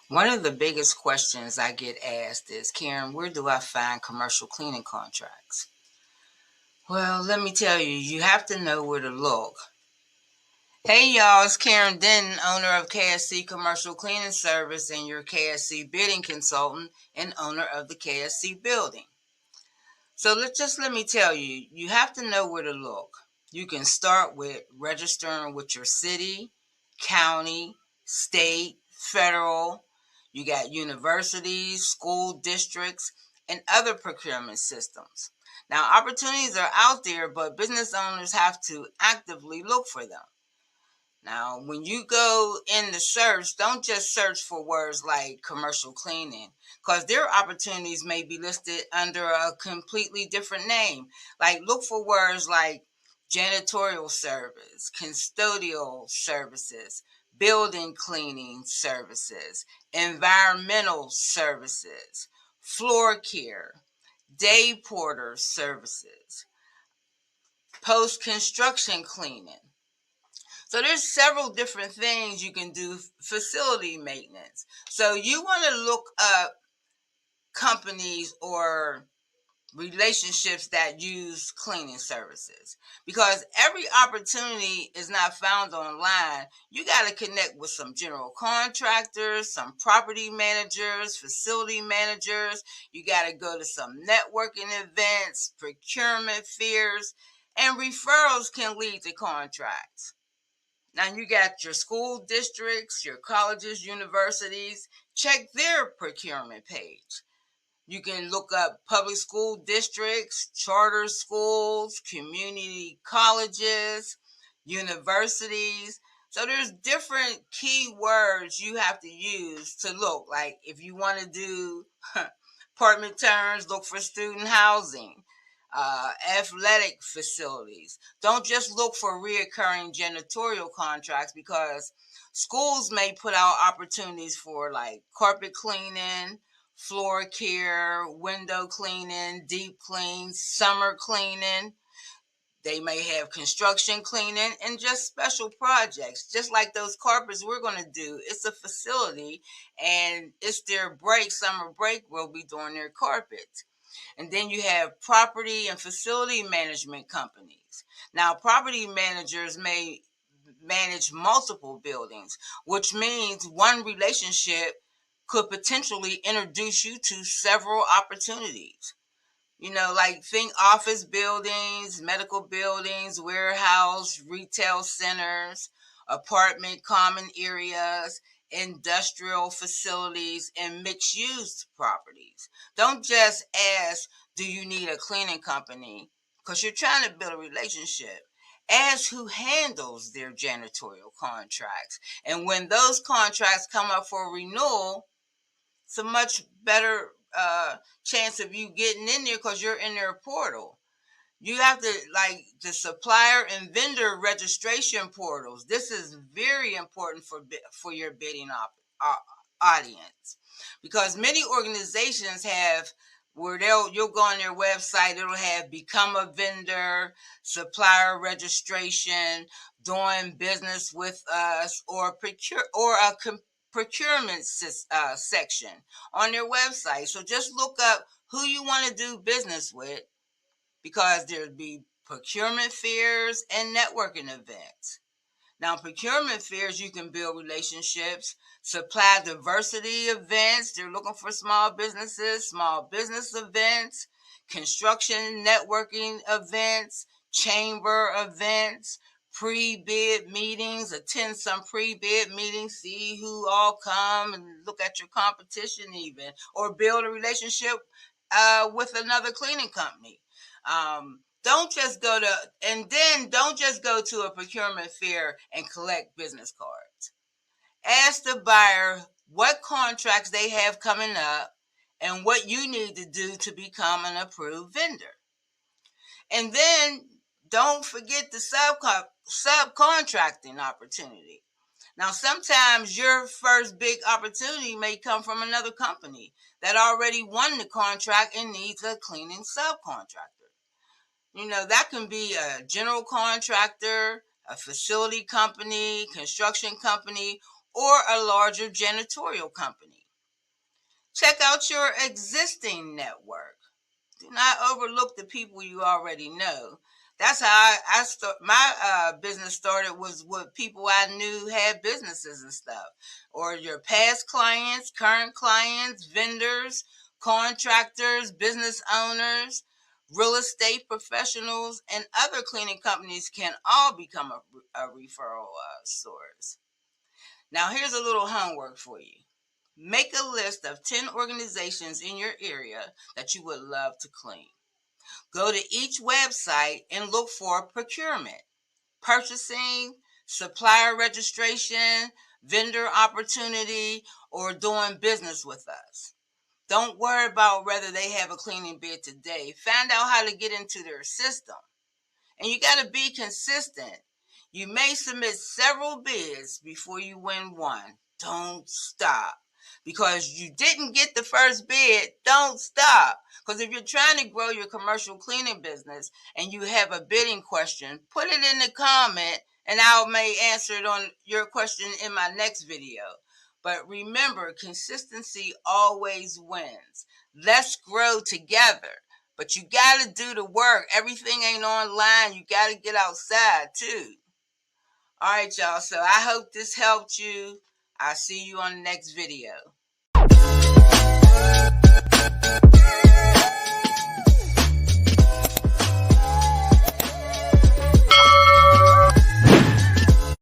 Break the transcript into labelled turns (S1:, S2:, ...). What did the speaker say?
S1: One of the biggest questions I get asked is, Karen, where do I find commercial cleaning contracts? Well, let me tell you, you have to know where to look. Hey y'all, it's Karen Denton, owner of KSC Commercial Cleaning Service and your KSC Bidding Consultant and owner of the KSC Building. So let me tell you, you have to know where to look. You can start with registering with your city, county, state, federal. You got universities, school districts, and other procurement systems. Now, opportunities are out there, but business owners have to actively look for them. Now, when you go in the search, don't just search for words like commercial cleaning, because their opportunities may be listed under a completely different name. Like, look for words like janitorial service, custodial services, building cleaning services, environmental services, floor care, day porter services, post construction cleaning. So there's several different things you can do. Facility maintenance. So you want to look up companies or relationships that use cleaning services, because every opportunity is not found online. You got to connect with some general contractors, some property managers, facility managers. You got to go to some networking events, procurement fairs, and referrals can lead to contracts. Now you got your school districts, your colleges, universities. Check their procurement page. You can look up public school districts, charter schools, community colleges, universities. So there's different keywords you have to use to look. Like if you want to do apartment turns, look for student housing, athletic facilities. Don't just look for reoccurring janitorial contracts, because schools may put out opportunities for like carpet cleaning, floor care, window cleaning, deep clean, summer cleaning. They may have construction cleaning and just special projects, just like those carpets we're going to do. It's a facility and it's their break, summer break, we'll be doing their carpets. And then you have property and facility management companies. Now, property managers may manage multiple buildings, which means one relationship could potentially introduce you to several opportunities. Like think office buildings, medical buildings, warehouse, retail centers, apartment common areas, industrial facilities, and mixed use properties. Don't just ask, do you need a cleaning company? Because you're trying to build a relationship. Ask who handles their janitorial contracts. And when those contracts come up for renewal, it's a much better chance of you getting in there because you're in their portal. You have to like the supplier and vendor registration portals. This is very important for your bidding audience, because many organizations have where you'll go on their website. It'll have become a vendor, supplier registration, doing business with us, or procurement section on their website. So just look up who you want to do business with, because there'll be procurement fairs and networking events. Now, procurement fairs, you can build relationships. Supply diversity events, they're looking for small business events, construction networking events, chamber events, pre-bid meetings. Attend some pre-bid meetings, see who all come, and look at your competition even, or build a relationship with another cleaning company. Don't just go to a procurement fair and collect business cards. Ask the buyer what contracts they have coming up and what you need to do to become an approved vendor. And then don't forget the subcontracting opportunity. Now, sometimes your first big opportunity may come from another company that already won the contract and needs a cleaning subcontractor. That can be a general contractor, a facility company, construction company, or a larger janitorial company. Check out your existing network. Do not overlook the people you already know. That's how I start. My business started was with people I knew had businesses and stuff, or your past clients, current clients, vendors, contractors, business owners, real estate professionals, and other cleaning companies can all become a referral source. Now, here's a little homework for you. Make a list of 10 organizations in your area that you would love to clean. Go to each website and look for procurement, purchasing, supplier registration, vendor opportunity, or doing business with us. Don't worry about whether they have a cleaning bid today. Find out how to get into their system. And you got to be consistent. You may submit several bids before you win one. Don't stop. Because you didn't get the first bid, don't stop. Because if you're trying to grow your commercial cleaning business and you have a bidding question, put it in the comment and I may answer it on your question in my next video. But remember, consistency always wins. Let's grow together. But you got to do the work. Everything ain't online. You got to get outside too. All right, y'all. So I hope this helped you. I'll see you on the next video.